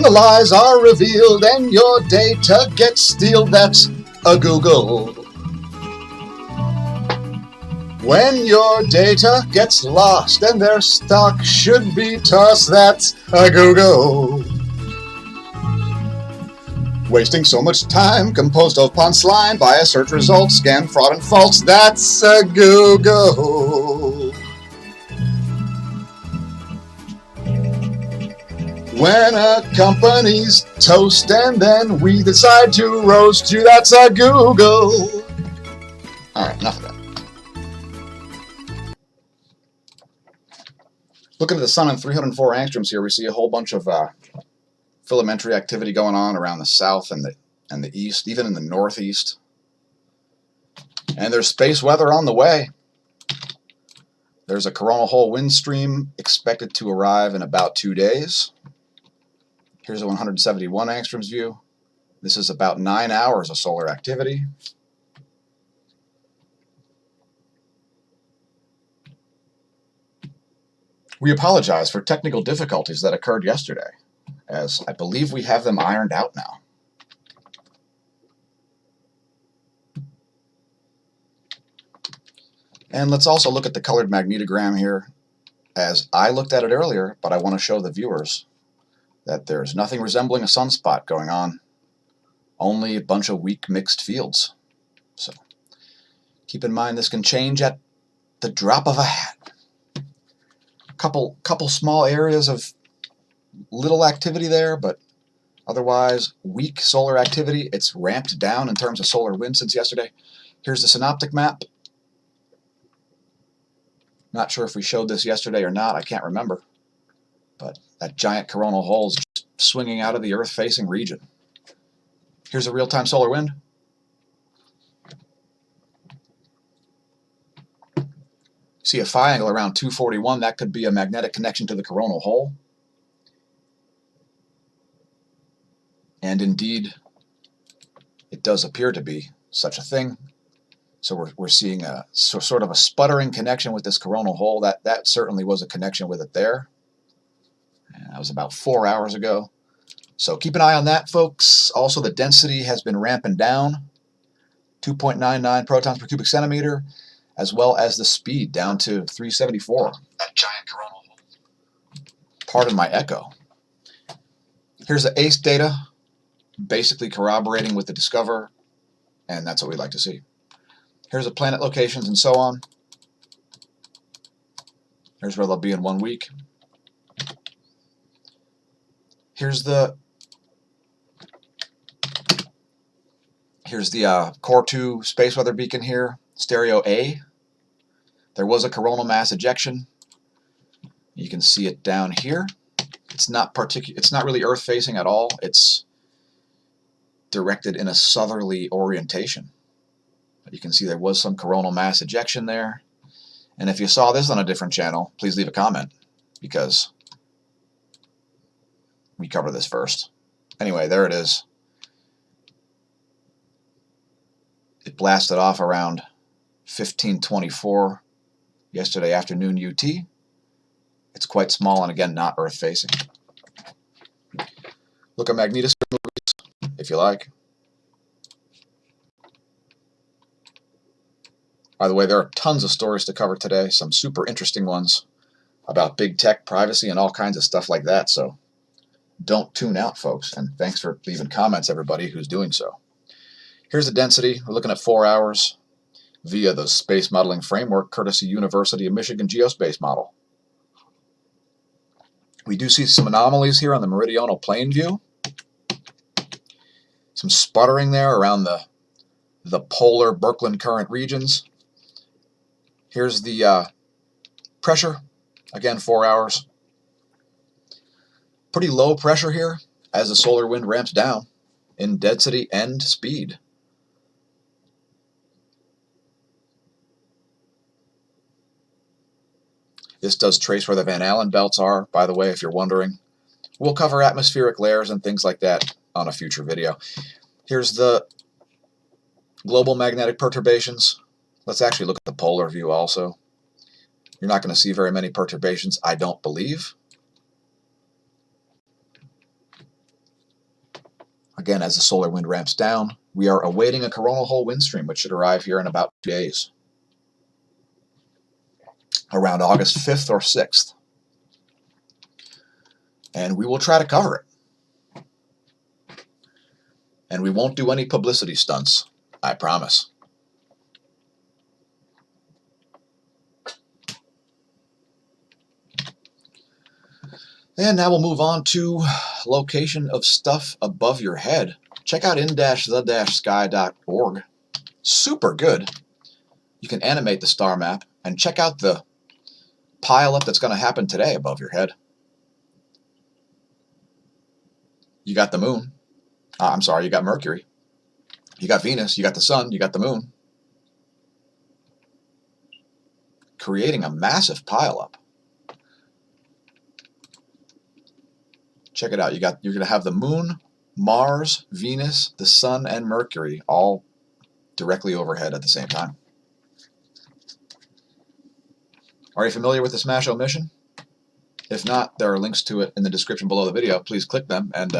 when the lies are revealed and your data gets stealed, that's a Google. When your data gets lost and their stock should be tossed, that's a Google. Wasting so much time composed of punchline, bias, search results, scam, fraud, and false, that's a Google. When a company's toast and then we decide to roast you, that's a Google. Alright, enough of that. Looking at the sun in 304 angstroms here, we see a whole bunch of filamentary activity going on around the south and the east, even in the northeast. And there's space weather on the way. There's a coronal hole wind stream expected to arrive in about 2 days. Here's a 171 angstroms view. This is about 9 hours of solar activity. We apologize for technical difficulties that occurred yesterday, as I believe we have them ironed out now. And let's also look at the colored magnetogram here, as I looked at it earlier, but I want to show the viewers that there's nothing resembling a sunspot going on, only a bunch of weak mixed fields. So keep in mind this can change at the drop of a hat. Couple small areas of little activity there, but otherwise weak solar activity. It's ramped down in terms of solar wind since yesterday. Here's the synoptic map. Not sure if we showed this yesterday or not, I can't remember. But that giant coronal hole is just swinging out of the Earth-facing region. Here's a real-time solar wind. See a phi angle around 241, that could be a magnetic connection to the coronal hole. And indeed, it does appear to be such a thing. So we're seeing a sort of a sputtering connection with this coronal hole. That certainly was a connection with it there. And that was about 4 hours ago. So keep an eye on that, folks. Also, the density has been ramping down, 2.99 protons per cubic centimeter, as well as the speed down to 374. That giant coronal hole. Pardon my echo. Here's the ACE data, basically corroborating with the Discover, and that's what we like to see. Here's the planet locations and so on. Here's where they'll be in 1 week. Here's the Core 2 space weather beacon here, stereo A. There was a coronal mass ejection. You can see it down here. It's not really Earth facing at all. It's directed in a southerly orientation. But you can see there was some coronal mass ejection there. And if you saw this on a different channel, please leave a comment, because we cover this first. Anyway, there it is. It blasted off around 1524 yesterday afternoon UT. It's quite small and again not Earth facing. Look at magnetosphere movies if you like. By the way, there are tons of stories to cover today, some super interesting ones about big tech, privacy, and all kinds of stuff like that. So don't tune out, folks. And thanks for leaving comments, everybody who's doing so. Here's the density. We're looking at 4 hours via the space modeling framework, courtesy University of Michigan Geospace Model. We do see some anomalies here on the meridional plane view. Some sputtering there around the polar Birkeland current regions. Here's the pressure. Again, 4 hours. Pretty low pressure here as the solar wind ramps down in density and speed. This does trace where the Van Allen belts are, by the way, if you're wondering. We'll cover atmospheric layers and things like that on a future video. Here's the global magnetic perturbations. Let's actually look at the polar view also. You're not going to see very many perturbations, I don't believe. Again, as the solar wind ramps down, we are awaiting a coronal hole wind stream, which should arrive here in about 2 days, around August 5th or 6th. And we will try to cover it. And we won't do any publicity stunts, I promise. And now we'll move on to location of stuff above your head. Check out in-the-sky.org. Super good. You can animate the star map and check out the pile up that's going to happen today above your head. You got the moon. I'm sorry, you got Mercury. You got Venus, you got the sun, you got the moon. Creating a massive pile up. Check it out. You're going to have the moon, Mars, Venus, the sun, and Mercury all directly overhead at the same time. Are you familiar with the smAsho mission? If not, there are links to it in the description below the video. Please click them and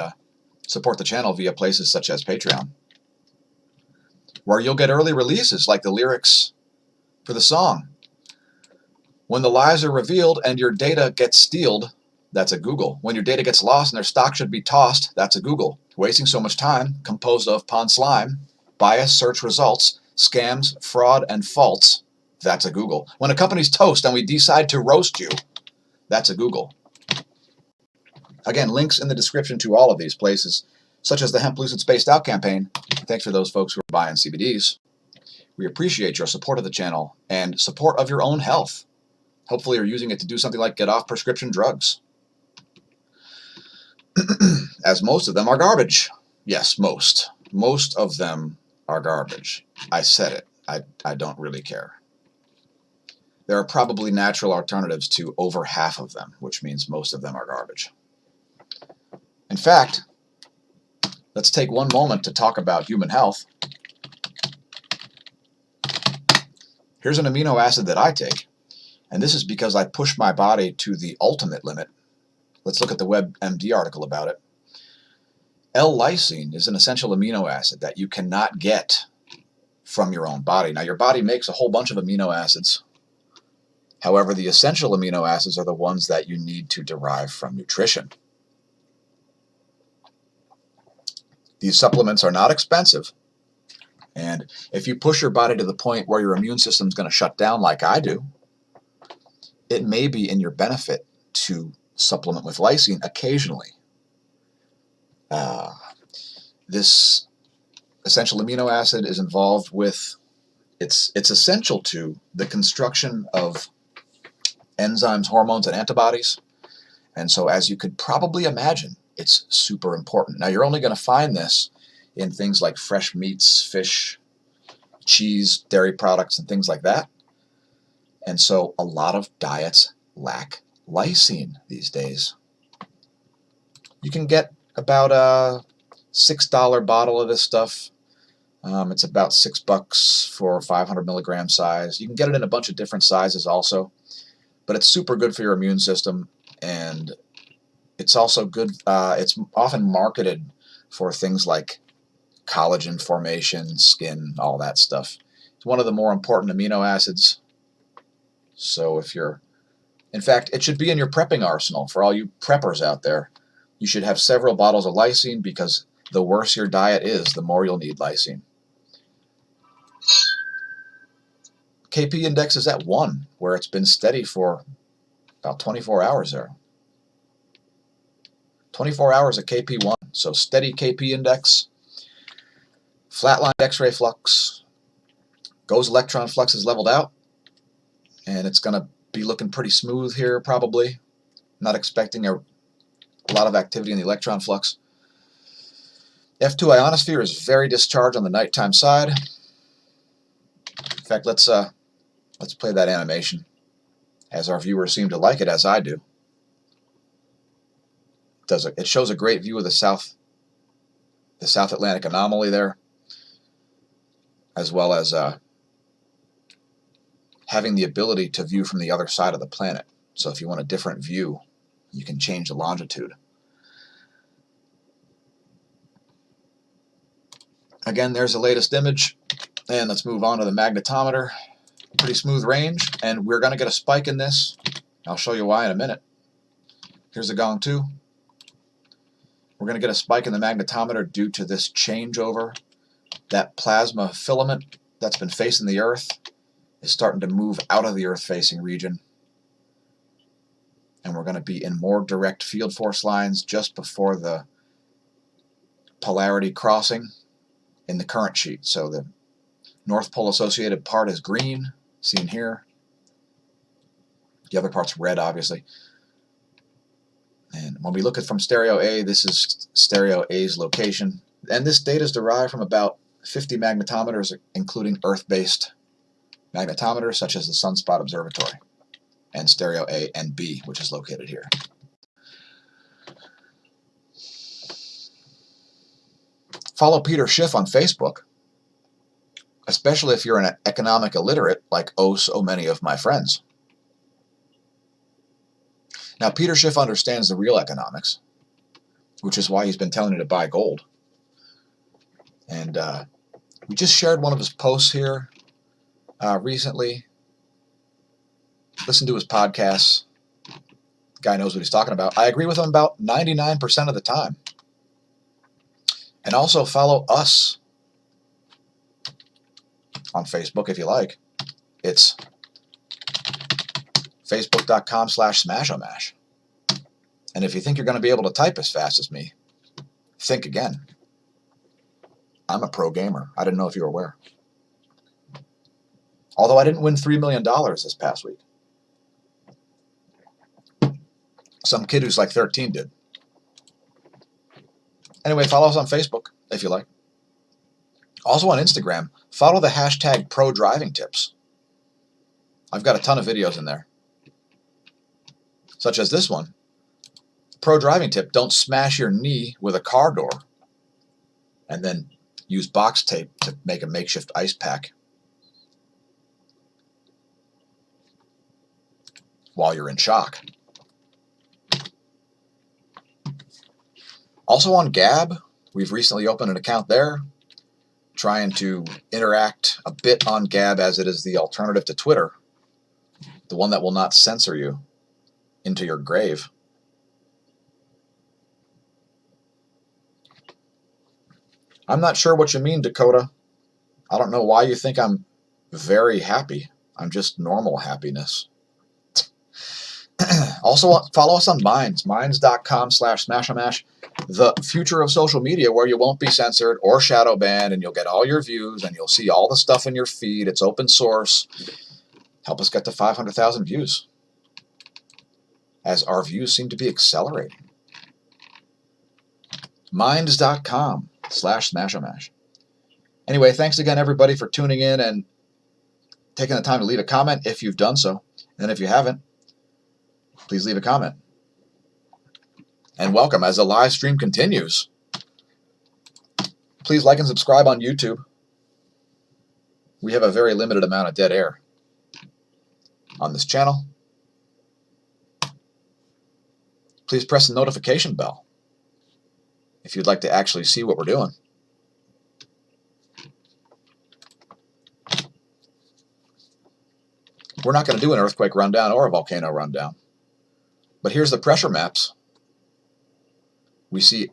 support the channel via places such as Patreon, where you'll get early releases like the lyrics for the song. When the lies are revealed and your data gets stealed, that's a Google. When your data gets lost and their stock should be tossed, that's a Google. Wasting so much time, composed of pond slime, bias search results, scams, fraud, and faults, that's a Google. When a company's toast and we decide to roast you, that's a Google. Again, links in the description to all of these places, such as the Hemp Lucid Spaced Out campaign. Thanks for those folks who are buying CBDs. We appreciate your support of the channel and support of your own health. Hopefully you're using it to do something like get off prescription drugs. As most of them are garbage. Yes, most. Most of them are garbage. I said it. I don't really care. There are probably natural alternatives to over half of them, which means most of them are garbage. In fact, let's take one moment to talk about human health. Here's an amino acid that I take, and this is because I push my body to the ultimate limit. Let's look at the WebMD article about it. L-lysine is an essential amino acid that you cannot get from your own body. Now, your body makes a whole bunch of amino acids. However, the essential amino acids are the ones that you need to derive from nutrition. These supplements are not expensive. And if you push your body to the point where your immune system is going to shut down like I do, it may be in your benefit to supplement with lysine occasionally. This essential amino acid is involved with, it's essential to the construction of enzymes, hormones, and antibodies. And so, as you could probably imagine, it's super important. Now, you're only going to find this in things like fresh meats, fish, cheese, dairy products, and things like that. And so a lot of diets lack lysine these days. You can get about a $6 bottle of this stuff. It's about $6 for a 500 milligram size. You can get it in a bunch of different sizes also, but it's super good for your immune system, and it's also good. It's often marketed for things like collagen formation, skin, all that stuff. It's one of the more important amino acids. So if you're, in fact, it should be in your prepping arsenal for all you preppers out there. You should have several bottles of lysine, because the worse your diet is, the more you'll need lysine. KP index is at 1, where it's been steady for about 24 hours there. 24 hours at KP1, so steady KP index. Flatline X-ray flux. Goes electron flux is leveled out, and it's going to be looking pretty smooth here probably. Not expecting a lot of activity in the electron flux. F2 ionosphere is very discharged on the nighttime side. In fact, let's play that animation, as our viewers seem to like it, as I do. It shows a great view of the South Atlantic anomaly there, as well as having the ability to view from the other side of the planet. So if you want a different view, you can change the longitude. Again, there's the latest image. And let's move on to the magnetometer. Pretty smooth range, and we're going to get a spike in this. I'll show you why in a minute. Here's the gong 2. We're going to get a spike in the magnetometer due to this changeover. That plasma filament that's been facing the Earth is starting to move out of the Earth-facing region. And we're going to be in more direct field force lines just before the polarity crossing in the current sheet. So the North Pole associated part is green, seen here. The other part's red, obviously. And when we look at from stereo A, this is stereo A's location. And this data is derived from about 50 magnetometers, including Earth-based magnetometers, such as the Sunspot Observatory, and stereo A and B, which is located here. Follow Peter Schiff on Facebook, especially if you're an economic illiterate like oh so many of my friends. Now, Peter Schiff understands the real economics, which is why he's been telling you to buy gold. And we just shared one of his posts here recently. Listen to his podcasts. The guy knows what he's talking about. I agree with him about 99% of the time. And also follow us on Facebook if you like. It's facebook.com/smAsho. And if you think you're going to be able to type as fast as me, think again. I'm a pro gamer. I didn't know if you were aware. Although I didn't win $3 million this past week. Some kid who's like 13 did. Anyway, follow us on Facebook if you like. Also on Instagram, follow the hashtag #ProDrivingTips. I've got a ton of videos in there, such as this one. Pro driving tip: don't smash your knee with a car door and then use box tape to make a makeshift ice pack while you're in shock. Also on Gab, we've recently opened an account there, trying to interact a bit on Gab as it is the alternative to Twitter, the one that will not censor you into your grave. I'm not sure what you mean, Dakota. I don't know why you think I'm very happy. I'm just normal happiness. Also, follow us on Minds, minds.com/smAshomash, the future of social media where you won't be censored or shadow banned, and you'll get all your views and you'll see all the stuff in your feed. It's open source. Help us get to 500,000 views, as our views seem to be accelerating. Minds.com/smAshomash. Anyway, thanks again, everybody, for tuning in and taking the time to leave a comment if you've done so. And if you haven't, please leave a comment. And welcome as the live stream continues. Please like and subscribe on YouTube. We have a very limited amount of dead air on this channel. Please press the notification bell if you'd like to actually see what we're doing. We're not going to do an earthquake rundown or a volcano rundown. But here's the pressure maps. We see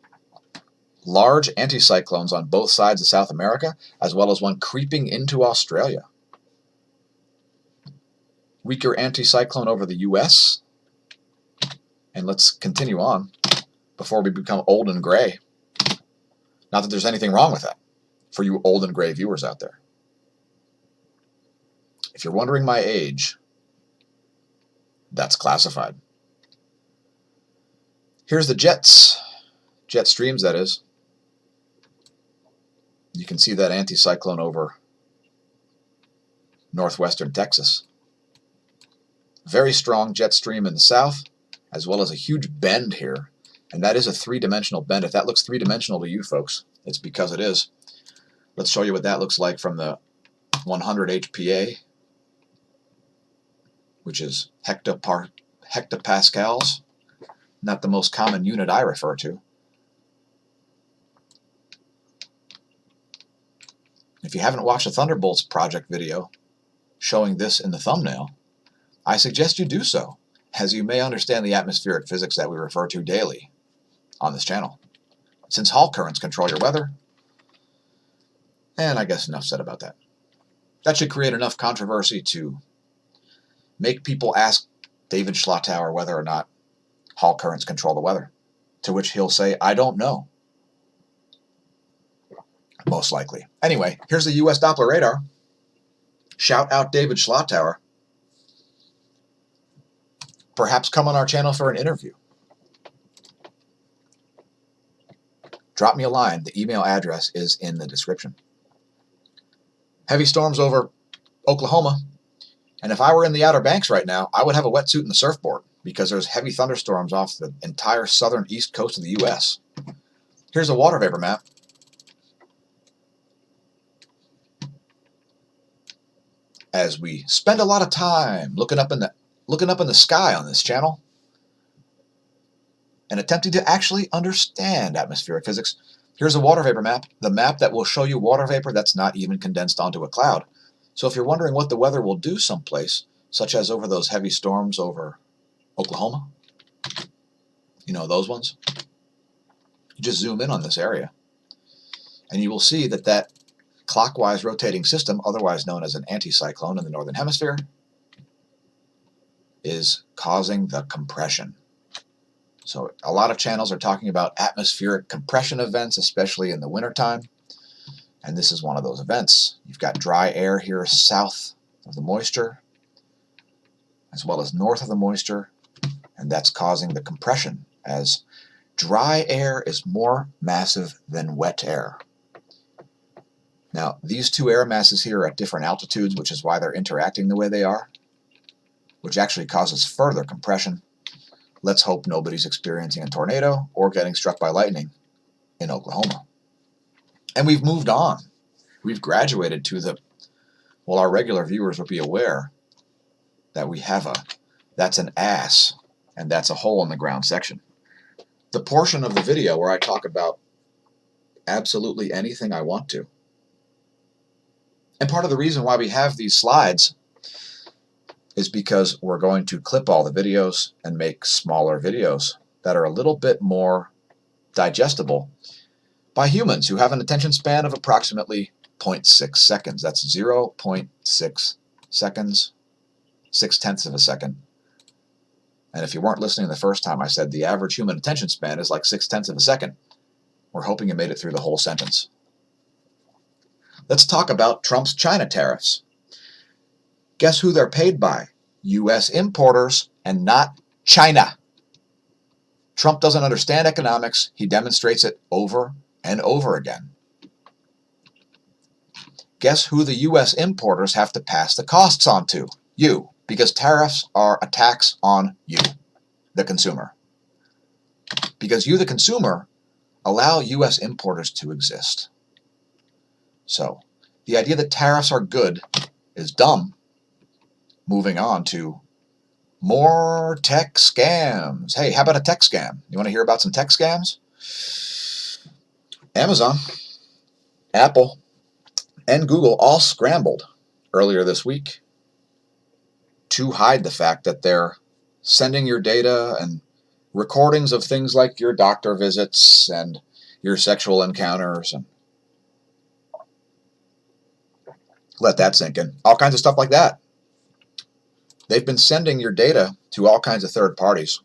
large anticyclones on both sides of South America, as well as one creeping into Australia. Weaker anticyclone over the US. And let's continue on before we become old and gray. Not that there's anything wrong with that for you old and gray viewers out there. If you're wondering my age, that's classified. Here's the jet streams, that is. You can see that anticyclone over northwestern Texas. Very strong jet stream in the south, as well as a huge bend here. And that is a three-dimensional bend. If that looks three-dimensional to you folks, it's because it is. Let's show you what that looks like from the 100 HPA, which is hectopascals. Not the most common unit I refer to. If you haven't watched the Thunderbolts project video showing this in the thumbnail, I suggest you do so, as you may understand the atmospheric physics that we refer to daily on this channel. Since Hall currents control your weather, and I guess enough said about that. That should create enough controversy to make people ask David Schlotauer whether or not Hall currents control the weather, to which he'll say, I don't know. Most likely. Anyway, here's the U.S. Doppler radar. Shout out David Schlotauer. Perhaps come on our channel for an interview. Drop me a line. The email address is in the description. Heavy storms over Oklahoma. And if I were in the Outer Banks right now, I would have a wetsuit and a surfboard because there's heavy thunderstorms off the entire southern east coast of the U.S. Here's a water vapor map. As we spend a lot of time looking up in the sky on this channel and attempting to actually understand atmospheric physics, here's a water vapor map, the map that will show you water vapor that's not even condensed onto a cloud. So if you're wondering what the weather will do someplace, such as over those heavy storms over Oklahoma, you know, those ones, you just zoom in on this area and you will see that that clockwise rotating system, otherwise known as an anticyclone in the northern hemisphere, is causing the compression. So a lot of channels are talking about atmospheric compression events, especially in the wintertime, and this is one of those events. You've got dry air here south of the moisture, as well as north of the moisture, and that's causing the compression, as dry air is more massive than wet air. Now, these two air masses here are at different altitudes, which is why they're interacting the way they are, which actually causes further compression. Let's hope nobody's experiencing a tornado or getting struck by lightning in Oklahoma. And we've moved on. We've graduated to the, well, our regular viewers will be aware that we have that's an ass, and that's a hole in the ground section. The portion of the video where I talk about absolutely anything I want to. And part of the reason why we have these slides is because we're going to clip all the videos and make smaller videos that are a little bit more digestible by humans who have an attention span of approximately 0.6 seconds. That's 0.6 seconds, 0.6 of a second. And if you weren't listening the first time, I said the average human attention span is like 0.6 of a second. We're hoping you made it through the whole sentence. Let's talk about Trump's China tariffs. Guess who they're paid by? U.S. importers and not China. Trump doesn't understand economics. He demonstrates it over and over again. Guess who the U.S. importers have to pass the costs on to? You, because tariffs are a tax on you, the consumer. Because you, the consumer, allow U.S. importers to exist. So, the idea that tariffs are good is dumb. Moving on to more tech scams. Hey, how about a tech scam? You want to hear about some tech scams? Amazon, Apple, and Google all scrambled earlier this week to hide the fact that they're sending your data and recordings of things like your doctor visits and your sexual encounters, and let that sink in. All kinds of stuff like that. They've been sending your data to all kinds of third parties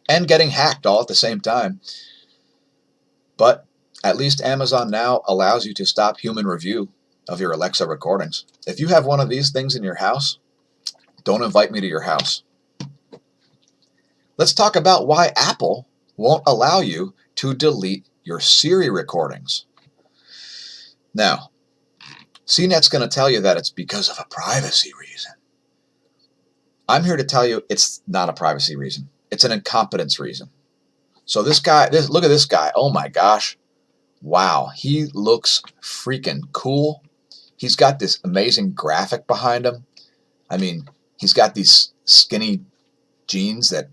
and getting hacked all at the same time. But at least Amazon now allows you to stop human review of your Alexa recordings. If you have one of these things in your house, don't invite me to your house. Let's talk about why Apple won't allow you to delete your Siri recordings. Now, CNET's going to tell you that it's because of a privacy reason. I'm here to tell you it's not a privacy reason. It's an incompetence reason. So this guy, look at this guy. Oh my gosh. Wow. He looks freaking cool. He's got this amazing graphic behind him. I mean, he's got these skinny jeans that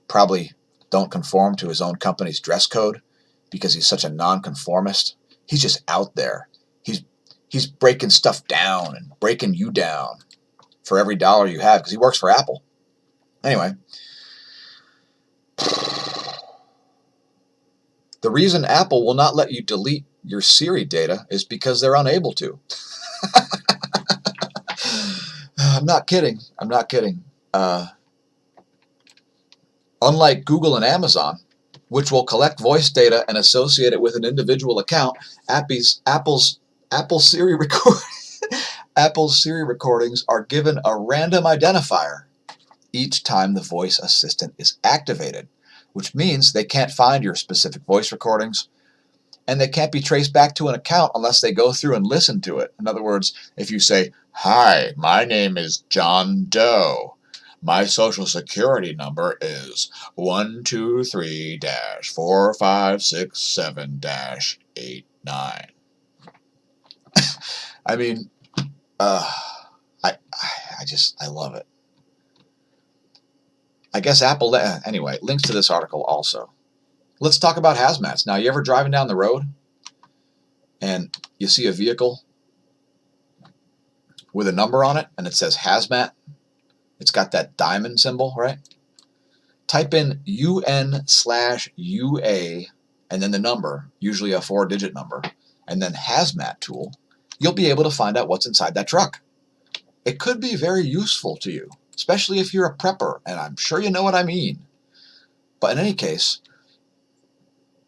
probably don't conform to his own company's dress code because he's such a nonconformist. He's just out there. he's breaking stuff down and breaking you down for every dollar you have because he works for Apple. Anyway, the reason Apple will not let you delete your Siri data is because they're unable to. I'm not kidding. I'm not kidding. Unlike Google and Amazon, which will collect voice data and associate it with an individual account, Apple's Siri recordings are given a random identifier each time the voice assistant is activated, which means they can't find your specific voice recordings, and they can't be traced back to an account unless they go through and listen to it. In other words, if you say, "Hi, my name is John Doe. My social security number is 123-4567-89." I mean, I love it. I guess Apple, anyway, links to this article also. Let's talk about hazmats. Now, you ever driving down the road and you see a vehicle with a number on it and it says hazmat? It's got that diamond symbol, right? Type in UN/UA and then the number, usually a 4-digit number, and then hazmat tool. You'll be able to find out what's inside that truck. It could be very useful to you, especially if you're a prepper, and I'm sure you know what I mean. But in any case,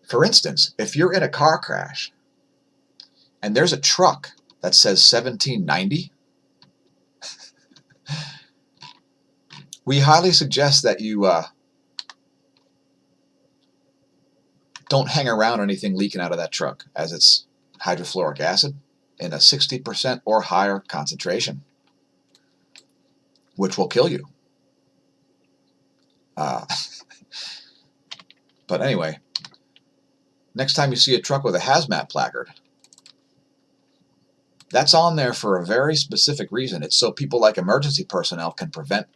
for instance, if you're in a car crash and there's a truck that says 1790, we highly suggest that you don't hang around anything leaking out of that truck, as it's hydrofluoric acid in a 60% or higher concentration, which will kill you. But anyway, next time you see a truck with a hazmat placard, that's on there for a very specific reason. It's so people like emergency personnel can prevent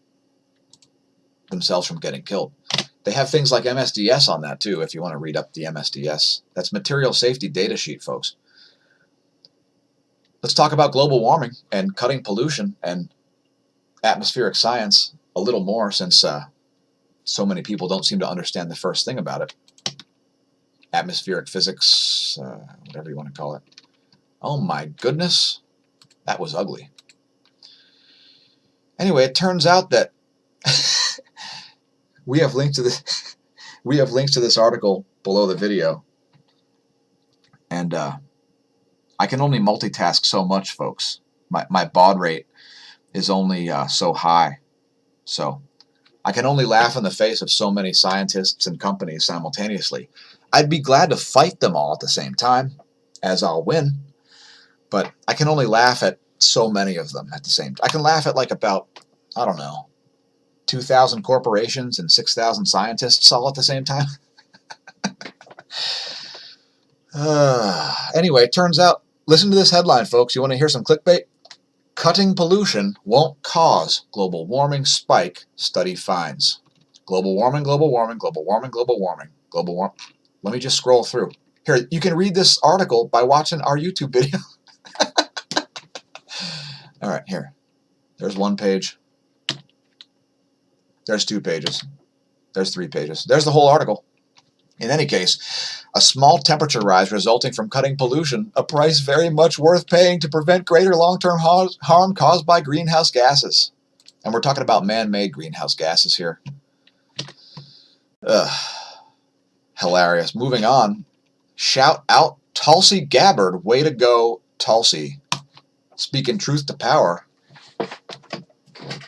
themselves from getting killed. They have things like MSDS on that too, if you want to read up the MSDS. That's Material Safety Data Sheet, folks. Let's talk about global warming and cutting pollution and atmospheric science a little more, since so many people don't seem to understand the first thing about it. Atmospheric physics, whatever you want to call it. Oh my goodness, that was ugly. Anyway, it turns out that we have links to this. We have links to this article below the video, and I can only multitask so much, folks. My baud rate is only so high, so I can only laugh in the face of so many scientists and companies simultaneously. I'd be glad to fight them all at the same time, as I'll win, but I can only laugh at so many of them at the same time. I can laugh at like about, I don't know, 2,000 corporations and 6,000 scientists all at the same time. Anyway, it turns out, listen to this headline, folks. You want to hear some clickbait? Cutting pollution won't cause global warming spike, study finds. Global warming, global warming, global warming, global warming, global warming. Let me just scroll through. Here, you can read this article by watching our YouTube video. All right, here. There's one page. There's 2 pages. There's 3 pages. There's the whole article. In any case, a small temperature rise resulting from cutting pollution, a price very much worth paying to prevent greater long-term harm caused by greenhouse gases. And we're talking about man-made greenhouse gases here. Hilarious. Moving on. Shout out Tulsi Gabbard. Way to go, Tulsi. Speaking truth to power.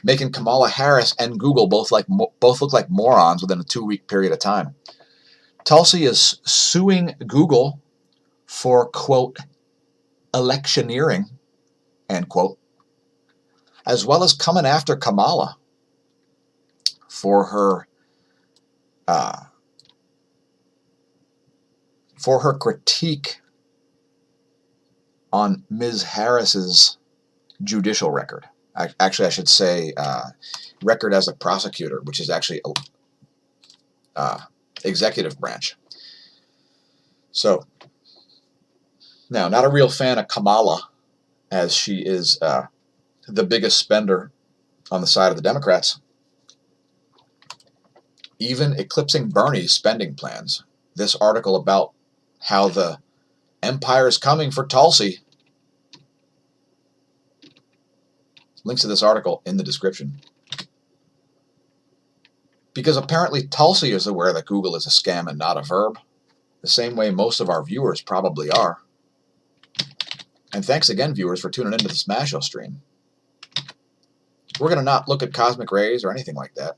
Making Kamala Harris and Google both look like morons within a 2-week period of time. Tulsi is suing Google for, quote, electioneering, end quote, as well as coming after Kamala for her critique on Ms. Harris's judicial record. Actually, I should say record as a prosecutor, which is actually executive branch. So, now, not a real fan of Kamala, as she is the biggest spender on the side of the Democrats, even eclipsing Bernie's spending plans. This article about how the empire is coming for Tulsi. Links to this article in the description. Because apparently Tulsi is aware that Google is a scam and not a verb, the same way most of our viewers probably are. And thanks again, viewers, for tuning into the smAsho stream. We're going to not look at cosmic rays or anything like that.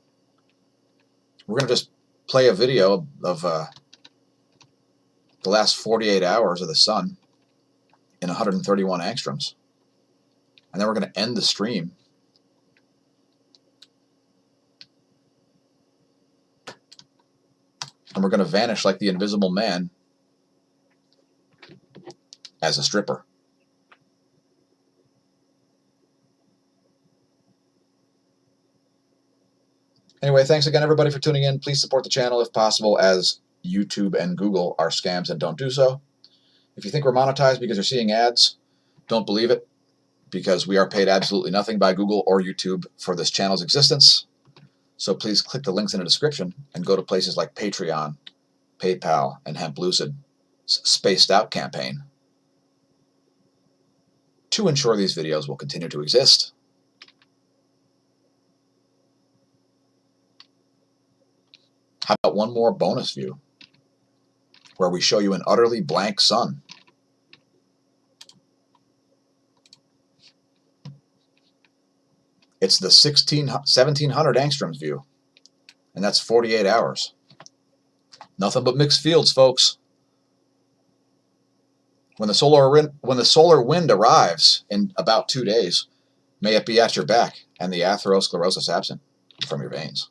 We're going to just play a video of the last 48 hours of the sun in 131 angstroms. And then we're going to end the stream and we're going to vanish like the Invisible Man as a stripper. Anyway, thanks again, everybody, for tuning in. Please support the channel if possible, as YouTube and Google are scams and don't do so. If you think we're monetized because you're seeing ads, don't believe it, because we are paid absolutely nothing by Google or YouTube for this channel's existence. So please click the links in the description and go to places like Patreon, PayPal, and Hemp Lucid spaced out campaign to ensure these videos will continue to exist. How about one more bonus view where we show you an utterly blank sun? It's the 1700 angstroms view, and that's 48 hours. Nothing but mixed fields, folks. When the solar wind arrives in about 2 days, may it be at your back and the atherosclerosis absent from your veins.